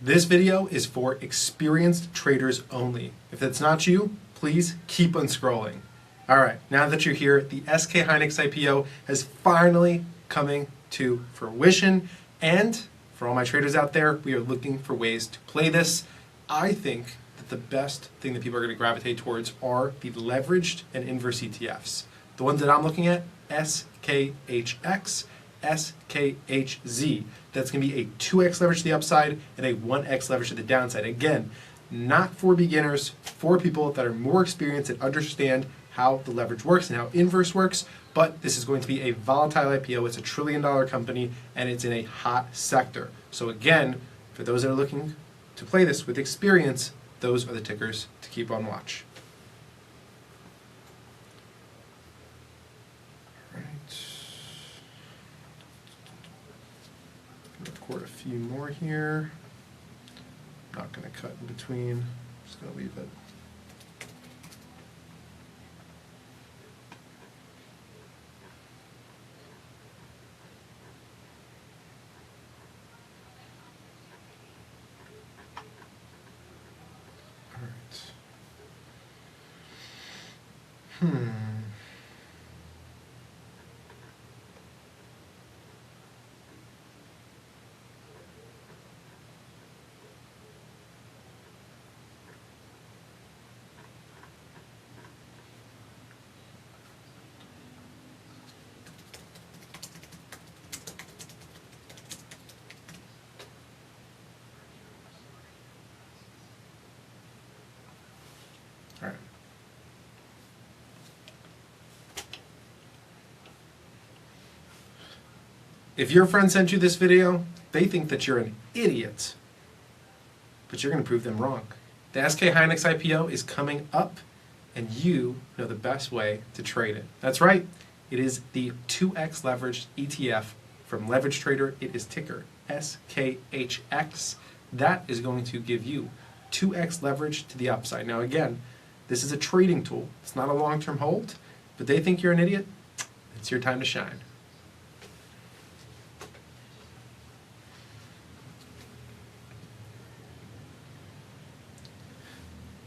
This video is for experienced traders only. If that's not you, please keep on scrolling. All right, now that you're here, the SK Hynix IPO has finally coming to fruition. And for all my traders out there, we are looking for ways to play this. I think that the best thing that people are going to gravitate towards are the leveraged and inverse ETFs. The ones that I'm looking at, SKHX, SKHZ. That's going to be a 2x leverage to the upside and a 1x leverage to the downside. Again, not for beginners, for people that are more experienced and understand how the leverage works and how inverse works. But this is going to be a volatile IPO. It's a $1 trillion company and it's in a hot sector. So again, for those that are looking to play this with experience, those are the tickers to keep on watch. All right. Record a few more here. Not going to cut in between. Just going to leave it. All right. All right. If your friend sent you this video, they think that you're an idiot, but you're going to prove them wrong. The SK Hynix IPO is coming up, and you know the best way to trade it. That's right. It is the 2x leveraged ETF from Leverage Trader. It is ticker SKHX. That is going to give you 2x leverage to the upside. Now again, this is a trading tool. It's not a long-term hold, but they think you're an idiot. It's your time to shine.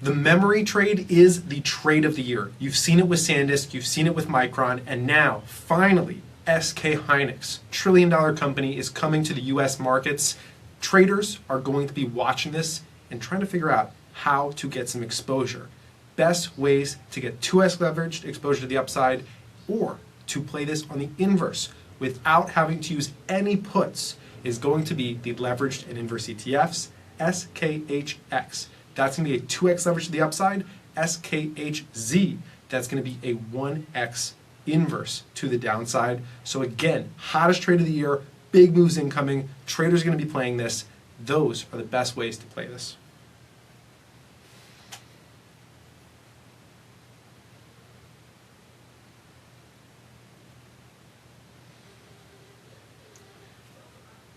The memory trade is the trade of the year. You've seen it with SanDisk, you've seen it with Micron, and now, finally, SK Hynix, $1 trillion company, is coming to the US markets. Traders are going to be watching this and trying to figure out how to get some exposure. Best ways to get 2x leveraged exposure to the upside, or to play this on the inverse without having to use any puts, is going to be the leveraged and inverse ETFs, SKHX. That's going to be a 2x leverage to the upside. SKHZ, that's going to be a 1x inverse to the downside. So again, hottest trade of the year, big moves incoming, traders are going to be playing this. Those are the best ways to play this.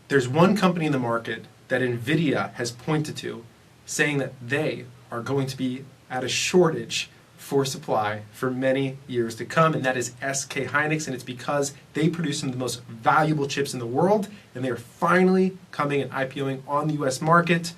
There's one company in the market that NVIDIA has pointed to, saying that they are going to be at a shortage for supply for many years to come, and that is SK Hynix, and it's because they produce some of the most valuable chips in the world, and they are finally coming and IPOing on the US market.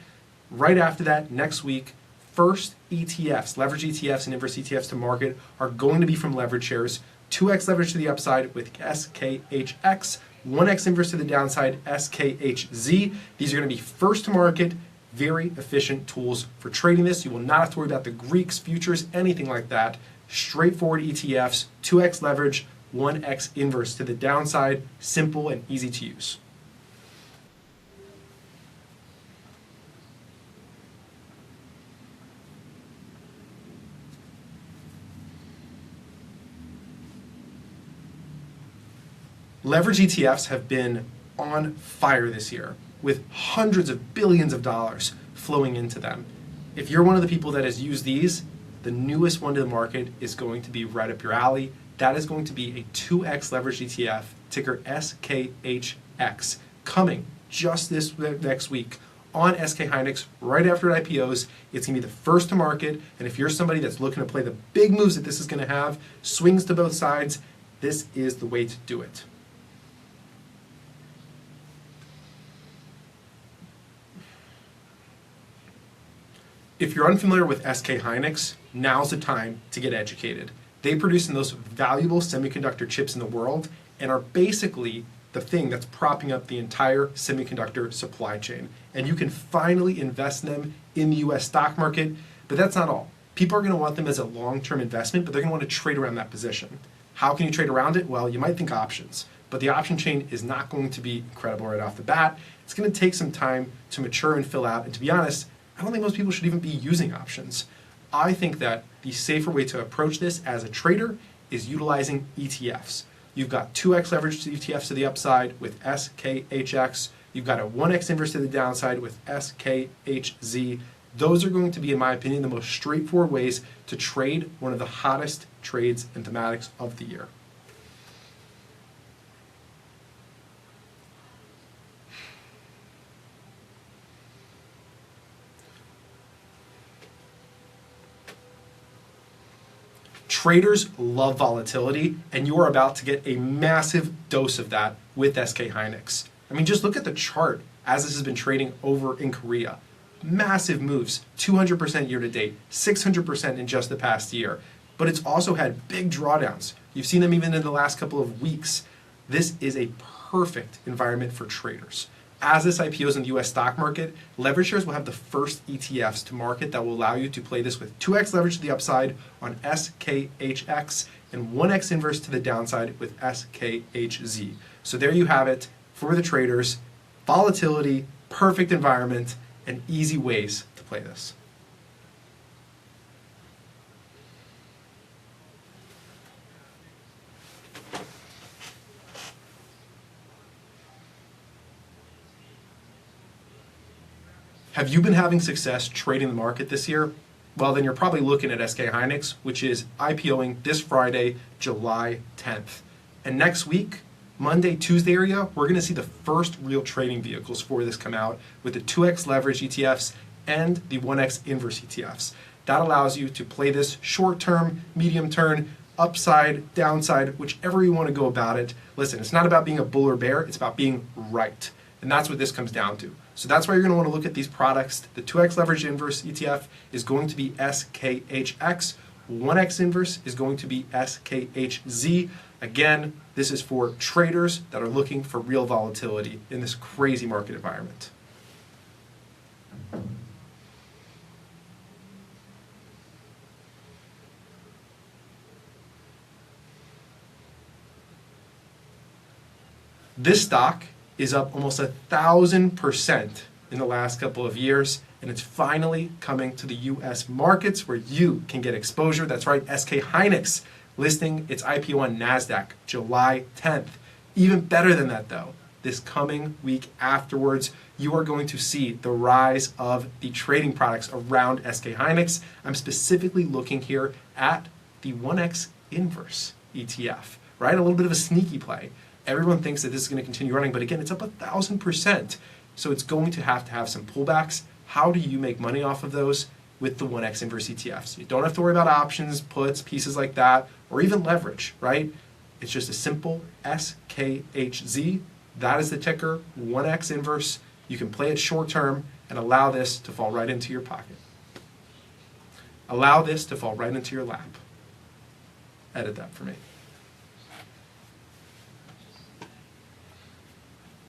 Right after that, next week, first ETFs, leverage ETFs and inverse ETFs to market are going to be from leverage shares, 2x leverage to the upside with SKHX, 1x inverse to the downside, SKHZ. These are going to be first to market, very efficient tools for trading this. You will not have to worry about the Greeks, futures, anything like that. Straightforward ETFs, 2x leverage, 1x inverse to the downside, simple and easy to use. Leverage ETFs have been on fire this year, with hundreds of billions of dollars flowing into them. If you're one of the people that has used these, the newest one to the market is going to be right up your alley. That is going to be a 2x leverage ETF, ticker SKHX, coming just this next week on SK Hynix right after it IPOs. It's going to be the first to market, and if you're somebody that's looking to play the big moves that this is going to have, swings to both sides, this is the way to do it. If you're unfamiliar with SK Hynix, now's the time to get educated. They produce the most valuable semiconductor chips in the world and are basically the thing that's propping up the entire semiconductor supply chain. And you can finally invest in them in the US stock market, but that's not all. People are going to want them as a long-term investment, but they're going to want to trade around that position. How can you trade around it? Well, you might think options, but the option chain is not going to be incredible right off the bat. It's going to take some time to mature and fill out, and to be honest, I don't think most people should even be using options. I think that the safer way to approach this as a trader is utilizing ETFs. You've got 2x leverage to ETFs to the upside with SKHX. You've got a 1x inverse to the downside with SKHZ. Those are going to be, in my opinion, the most straightforward ways to trade one of the hottest trades and thematics of the year. Traders love volatility, and you are about to get a massive dose of that with SK Hynix. I mean, just look at the chart as this has been trading over in Korea. Massive moves, 200% year to date, 600% in just the past year. But it's also had big drawdowns. You've seen them even in the last couple of weeks. This is a perfect environment for traders. As this IPOs in the US stock market, leverage shares will have the first ETFs to market that will allow you to play this with 2x leverage to the upside on SKHX and 1x inverse to the downside with SKHZ. So there you have it for the traders. Volatility, perfect environment, and easy ways to play this. Have you been having success trading the market this year? Well, then you're probably looking at SK Hynix, which is IPOing this Friday, July 10th. And next week, Monday, Tuesday area, we're going to see the first real trading vehicles for this come out with the 2x leverage ETFs and the 1x inverse ETFs. That allows you to play this short term, medium term, upside, downside, whichever you want to go about it. Listen, it's not about being a bull or bear, it's about being right. And that's what this comes down to. So that's why you're going to want to look at these products. The 2x leverage inverse ETF is going to be SKHX. 1x inverse is going to be SKHZ. Again, this is for traders that are looking for real volatility in this crazy market environment. This stock is up almost 1,000% in the last couple of years, and it's finally coming to the US markets where you can get exposure. That's right, SK Hynix listing its IPO on NASDAQ July 10th. Even better than that though, this coming week afterwards, you are going to see the rise of the trading products around SK Hynix. I'm specifically looking here at the 1x inverse ETF, right? A little bit of a sneaky play. Everyone thinks that this is going to continue running, but again, it's up 1,000%. So it's going to have some pullbacks. How do you make money off of those? With the 1x inverse ETFs. You don't have to worry about options, puts, pieces like that, or even leverage, right? It's just a simple SKHZ. That is the ticker, 1x inverse. You can play it short term and allow this to fall right into your pocket. Allow this to fall right into your lap. Edit that for me.